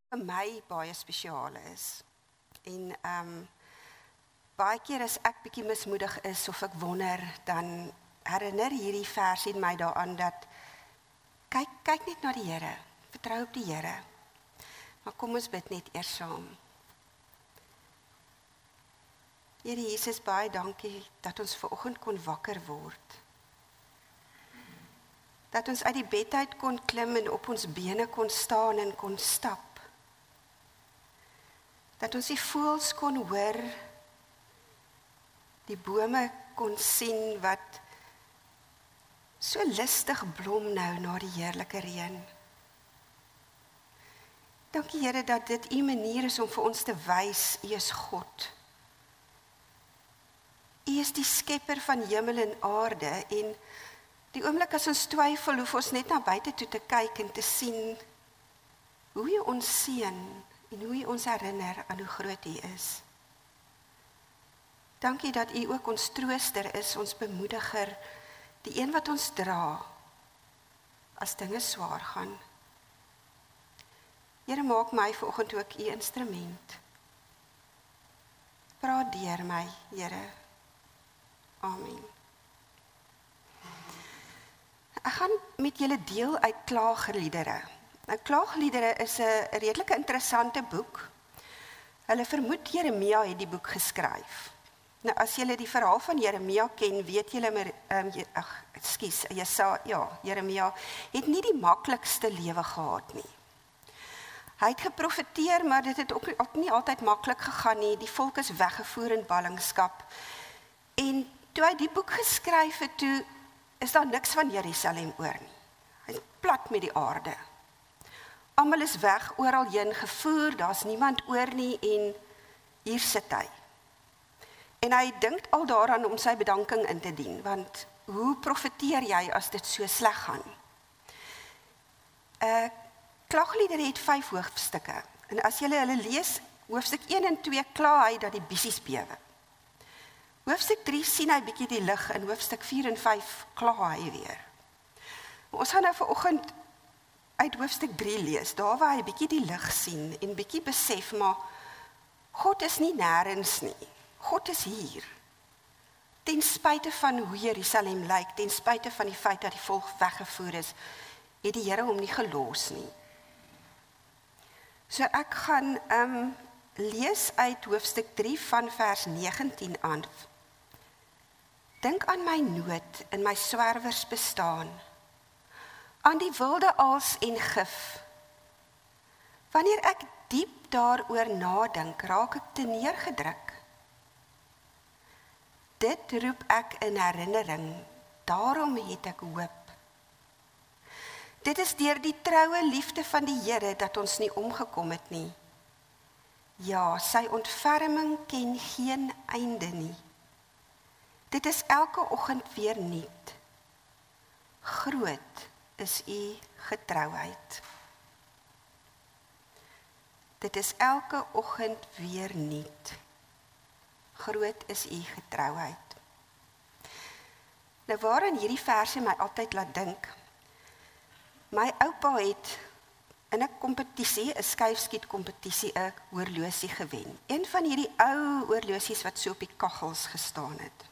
vir my baie spesiaal is. En baie keer as ek bietjie mismoedig is of ek wonder, dan herinner hierdie versie my daaraan dat kyk net na die Here, vertrou op die Here. Maar kom ons bid net eers saam. Here Jesus, baie dankie dat ons vanoggend kon wakker word. Dat ons uit die bed uit kon klim en op ons bene kon staan en kon stap. Dat ons die voëls kon hoor, die bome kon sien wat so lustig blom nou na die heerlike reën. Dankie Here dat dit U manier is om vir ons te wys, U is God. U is die skepper van hemel en aarde en die oomblik as ons twyfel, hoef ons net na buite toe te kyk en te sien hoe U ons seën en hoe U ons herinner aan hoe groot U is. Dankie dat U ook ons trooster is, ons bemoediger, die een wat ons dra as dinge swaar gaan. Here, maak my vanoggend ook U instrument. Praat deur my, Here. Amen. Ek gaan met julle deel uit Klaagliedere. Nou, Klaagliedere is 'n redelike interessante boek. Hulle vermoed Jeremia het die boek geskryf. Nou, as julle die verhaal van Jeremia ken, weet julle, Jeremia het nie die maklikste lewe gehad nie. Hy het geprofeteer, maar dit het ook nie altyd maklik gegaan nie. Die volk is weggevoer in ballingskap. En toe hy die boek geskryf het, toe is daar niks van Jerusalem oor nie. Hy is plat met die aarde. Almal is weg, oral heen gevoer, daar's niemand oor nie en hier sit hy. En hy dink al daaraan om sy bedanking in te dien, want hoe profeteer jy as dit so sleg gaan? Klaagliedere het 5 hoofstukke. En as julle hulle lees, hoofstuk 1 en 2 kla hy dat die bissies bewe. Hoofstuk 3 sien hy bietjie die lig, en hoofstuk 4 en 5 kla hy weer. Ons gaan nou vanoggend uit hoofstuk 3 lees, daar waar hy bietjie die lig sien en bietjie besef, maar God is nie nêrens nie. God is hier. Ten spyte van hoe Jerusalem lyk, ten spyte van die feit dat die volk weggevoer is, het die Here hom nie gelos nie. So ek gaan lees uit hoofstuk 3 van vers 19 aan. Dink aan my nood in my swerwers bestaan, aan die wilde aals en gif. Wanneer ek diep daaroor nadink, raak ek te neergedruk. Dit roep ek in herinnering, daarom het ek hoop. Dit is deur die troue liefde van die Here dat ons nie omgekom het nie. Ja, sy ontferming ken geen einde nie. Dit is elke oggend weer nuut. Groot is u getrouheid. Dit is elke oggend weer nuut. Groot is u getrouheid. Nou waaraan hierdie verse my altyd laat dink. My oupa het in 'n kompetisie, 'n skuifskietkompetisie, 'n horlosie gewen. Een van hierdie ou horlosies wat so op die kaggels gestaan het.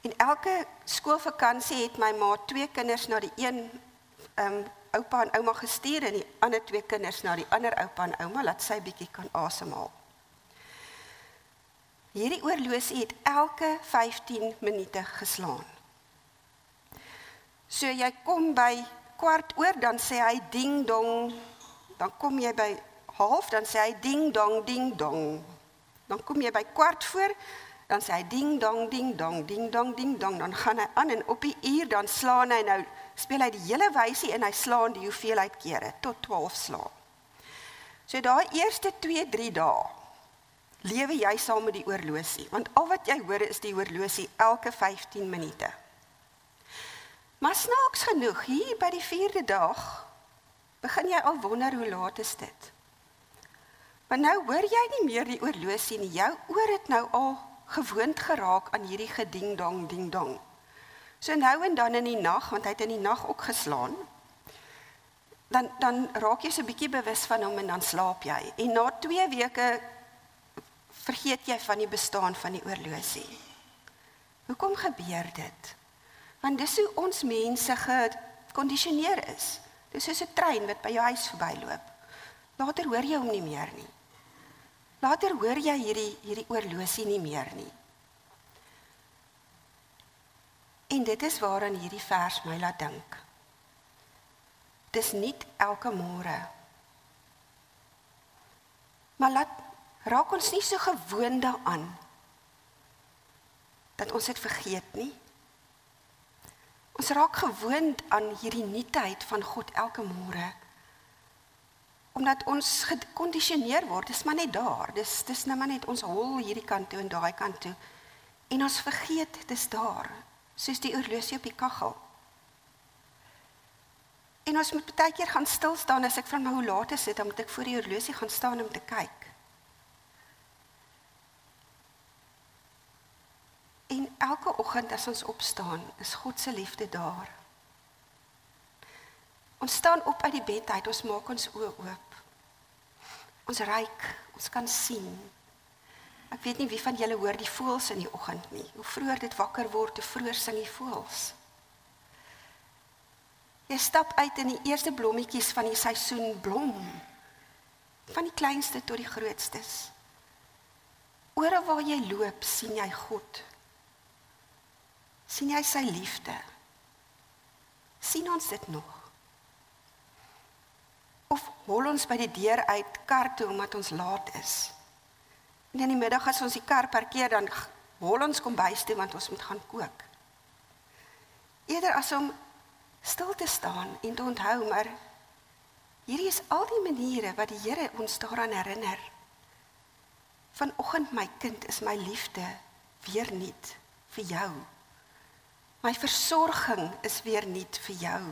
En elke skoolvakansie het my ma 2 kinders na die een oupa en ouma gestuur en die ander 2 kinders na die ander oupa en ouma, laat sy bietjie kan asemhaal. Hierdie horlosie het elke 15 minute geslaan. So jy kom by 15:15, dan sê hy ding dong, dan kom jy by 12:30, dan sê hy ding dong, dan kom jy by 15:15, dan sê hy ding dong, ding dong, dan gaan hy aan en op die uur, dan slaan hy nou, speel hy die hele wysie en hy slaan die hoeveelheid kere, tot 12 slaan. So daai eerste 2-3 dae, lewe jy saam met die horlosie, want al wat jy hoor is die horlosie elke 15 minute. Maar snaaks genoeg, hier by die 4de dag, begin jy al wonder hoe laat is dit. Maar nou hoor jy nie meer die horlosie nie, jou oor het nou al gewoond geraak aan hierdie geding dong. So nou en dan in die nag, want hy het in die nag ook geslaan, dan raak jy so 'n bietjie bewus van hom en dan slaap jy. En na 2 weke vergeet jy van die bestaan van die oorlosie. Hoekom gebeur dit? Want dis hoe ons mense gekondisioneer is. Dis soos 'n trein wat by jou huis verbyloop. Later hoor jy hom nie meer nie. Later hoor jy hierdie oorlosie nie meer nie. En dit is waaraan hierdie vers my laat dink. Dis nie elke môre. Maar raak ons nie so gewoond daaraan dat ons dit vergeet nie. Ons raak gewoond aan hierdie nuutheid van God elke môre. Omdat ons gekondisioneer word, dis maar net daar. Dis nou maar net ons hol hierdie kant toe en daai kant toe. En ons vergeet dis daar, soos die oorlosie op die kaggel. En ons moet baie keer gaan stil staan as ek vra my hoe laat is dit, dan moet ek voor die oorlosie gaan staan om te kyk. En elke oggend as ons opstaan, is God se liefde daar. Ons staan op uit die bed uit, ons maak ons oë oop. Ons ruik, ons kan sien. Ek weet nie wie van julle hoor die voëls in die oggend nie. Hoe vroeër dit wakker word, hoe vroeër sing die voëls. Jy stap uit in die eerste blommetjies van die seisoen blom. Van die kleinste tot die grootstes. Oral waar jy loop, sien jy God. Sien jy sy liefde? Sien ons dit nog? Of hol ons by die deur uit kar toe omdat ons laat is? En in die middag as ons die kar parkeer, dan hol ons kombuis toe want ons moet gaan kook. Eerder as om stil te staan en te onthou, maar hierdie is al die maniere wat die Here ons daaraan herinner. Vanoggend my kind is my liefde weer nuut vir jou. My versorging is weer nuut vir jou.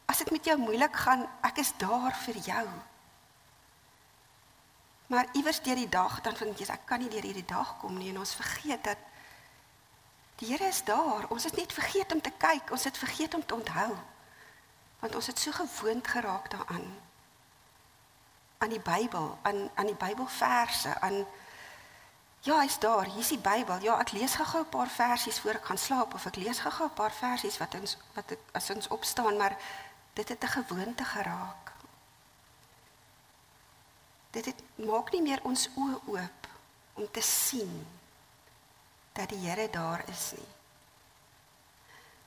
As dit met jou moeilik gaan, ek is daar vir jou. Maar iewers deur die dag, dan vind jy, ek kan nie deur hierdie dag kom nie, en ons vergeet dat die Here is daar. Ons het net vergeet om te kyk, ons het vergeet om te onthou. Want ons het so gewoond geraak daaraan. Aan die Bybel, aan die Bybelverse, ja, hy's daar, hier is die Bybel. Ja, ek lees gou 'n paar versies voor ek gaan slaap, of ek lees gou 'n paar versies as ons opstaan, maar dit het 'n gewoonte geraak. Dit maak nie meer ons oë oop om te sien dat die Here daar is nie.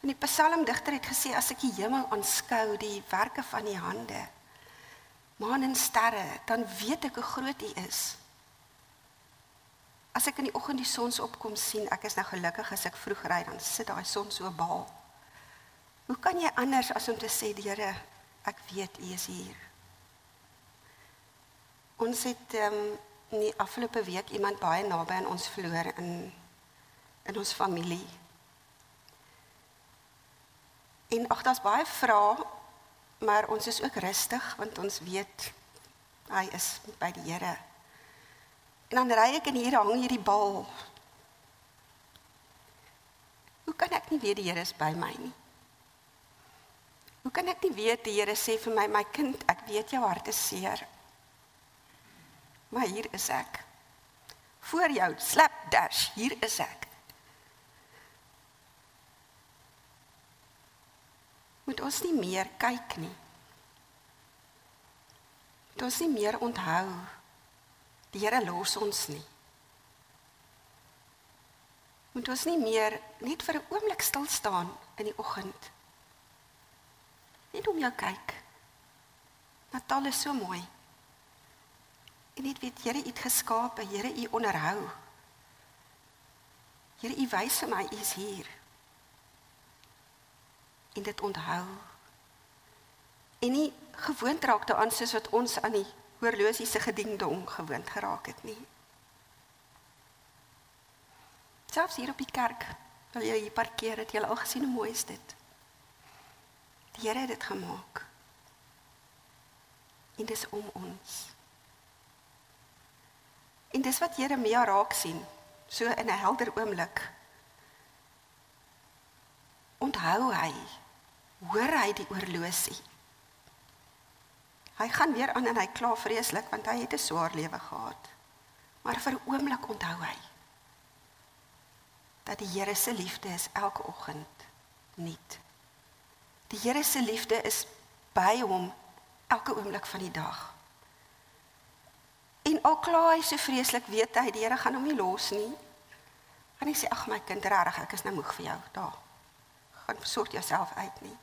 En die psalmdigter het gesê, as ek die hemel aanskou, die werke van die hande, maan en sterre, dan weet ek hoe groot U is. As ek in die oggend die sonsopkom sien, ek is nou gelukkig as ek vroeg ry, dan sit daai son so baal. Hoe kan jy anders as om te sê, Here, ek weet U is hier. Ons het in die afgelope week iemand baie naby aan ons verloor in ons familie. En daar's baie vrae, maar ons is ook rustig, want ons weet, hy is by die Here. En dan ry ek en hier hang hierdie bal. Hoe kan ek nie weet die Here is by my nie? Hoe kan ek nie weet die Here sê vir my, my kind, ek weet jou hart is seer. Maar hier is ek. Voor jou, slapdash, hier is ek. Moet ons nie meer kyk nie. Moet ons nie meer onthou. Die Here los ons nie. Moet ons nie meer net vir 'n oomblik stil staan in die oggend. Net om jou kyk. Natal is so mooi. En net weet, Here, U het geskape, Here, U onderhou. Here, U wys vir my, U is hier. En dit onthou. En nie gewoond raak daaraan soos wat ons aan die horlosie se gedingdong gewoond geraak het nie. Selfs hier op die kerk, waar jy hier parkeer, het jy al gesien hoe mooi is dit. Die Here het dit gemaak. En dis om ons. En dis wat Jeremia raak sien, so in 'n helder oomblik. Onthou hy, hoor hy die oorlosie. Hy gaan weer aan en hy kla vreeslik, want hy het 'n swaar lewe gehad. Maar vir 'n oomblik onthou hy, dat die Here se liefde is elke oggend nuut. Die Here se liefde is by hom elke oomblik van die dag. En al kla hy so vreeslik, weet hy, die Here gaan hom nie los nie. En hy sê, ag my kind, regtig, ek is nou moeg vir jou, daar. Gaan sorg jouself uit nie.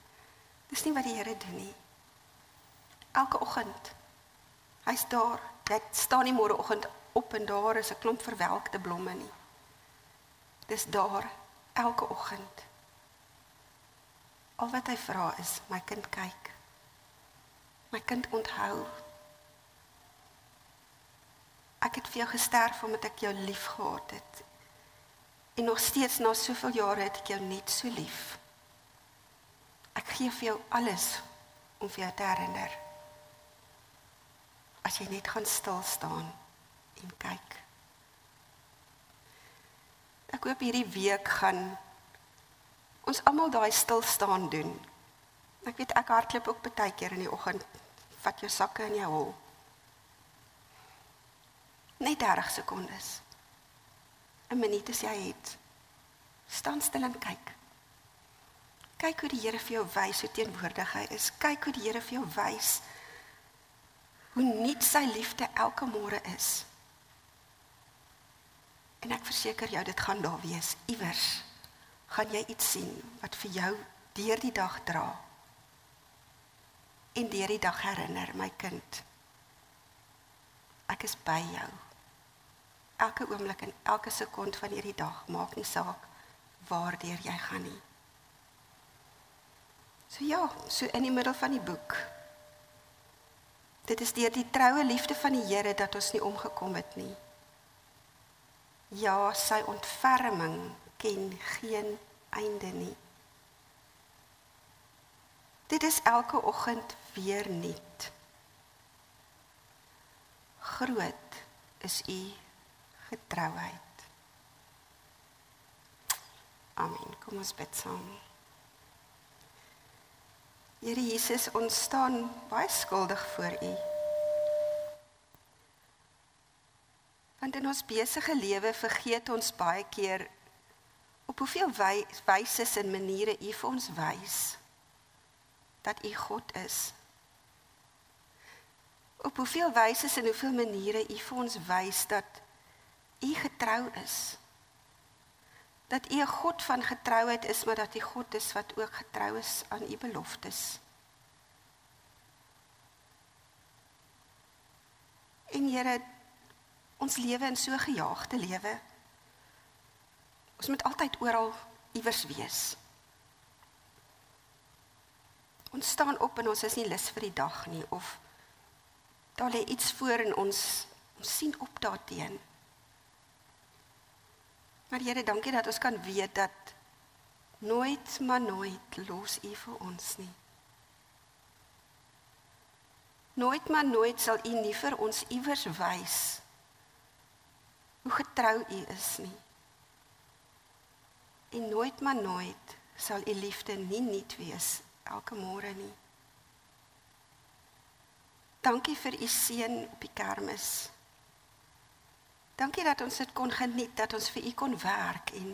Dis nie wat die Here doen nie. Elke oggend, hy's daar, jy staan nie môreoggend op en daar is 'n klomp verwelkte blomme nie. Dis daar, elke oggend. Al wat hy vra is, my kind kyk. My kind onthou. Ek het vir jou gesterf omdat ek jou lief gehad het. En nog steeds na soveel jare het ek jou net so lief. Ek gee vir jou alles om vir jou te herinner. As jy net gaan stil staan en kyk. Ek hoop hierdie week gaan ons almal daai stilstaan doen. Ek weet ek hardloop ook baie keer in die oggend, vat jou sakke in jou hol. Net 30 sekondes. 'n minuut as jy het. Staan stil en kyk. Kyk hoe die Here vir jou wys hoe teenwoordig hy is. Kyk hoe die Here vir jou wys hoe nuut sy liefde elke môre is. En ek verseker jou, dit gaan daar wees. Iewers gaan jy iets sien wat vir jou deur die dag dra. En deur die dag herinner, my kind. Ek is by jou. Elke oomblik en elke sekond van hierdie dag, maak nie saak waardeur jy gaan nie. So ja, so in die middel van die boek. Dit is deur die troue liefde van die Here dat ons nie omgekom het nie. Ja, sy ontferming ken geen einde nie. Dit is elke oggend weer nuut. Groot is u getrouheid. Amen. Kom ons bid saam. Here Jesus, ons staan baie skuldig voor u. Want in ons besige lewe vergeet ons baie keer op hoeveel wyse en maniere u vir ons wys dat u God is. Op hoeveel wyse en hoeveel maniere u vir ons wys dat u getrou is. Dat u 'n God van getrouheid is, maar dat u God is wat ook getrou is aan u beloftes. En Here, ons lewe in so 'n gejaagde lewe. Ons moet altyd oral iewers wees. Ons staan op en ons is nie lus vir die dag nie, of daar lê iets voor en ons sien op daarteen. Maar Here, dankie dat ons kan weet dat nooit, maar nooit los u vir ons nie. Nooit, maar nooit sal u nie vir ons iewers wys hoe getrou u is nie. En nooit, maar nooit sal u liefde nie nuut wees elke môre nie. Dankie vir u seën op die Kersfees. Dankie dat ons dit kon geniet, dat ons vir u kon werk en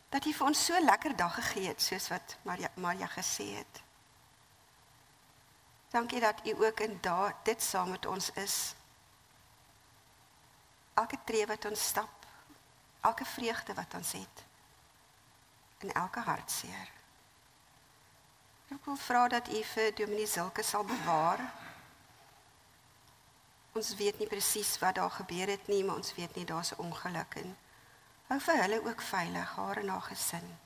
dat u vir ons so lekker dag gegee het, soos wat Maria gesê het. Dankie dat u ook in dit saam met ons is. Elke tree wat ons stap, elke vreugde wat ons het, en elke hartseer. Ek wil vra dat u vir Dominee Zilke sal bewaar. Ons weet nie presies wat daar gebeur het nie, maar ons weet nie daar's 'n ongeluk en hou vir hulle ook veilig, haar en haar gesin.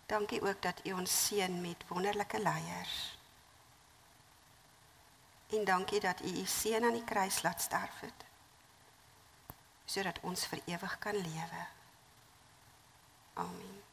Dankie ook dat u ons seën met wonderlike leiers. En dankie dat u u seun aan die kruis laat sterf het, sodat ons vir ewig kan lewe. Amen.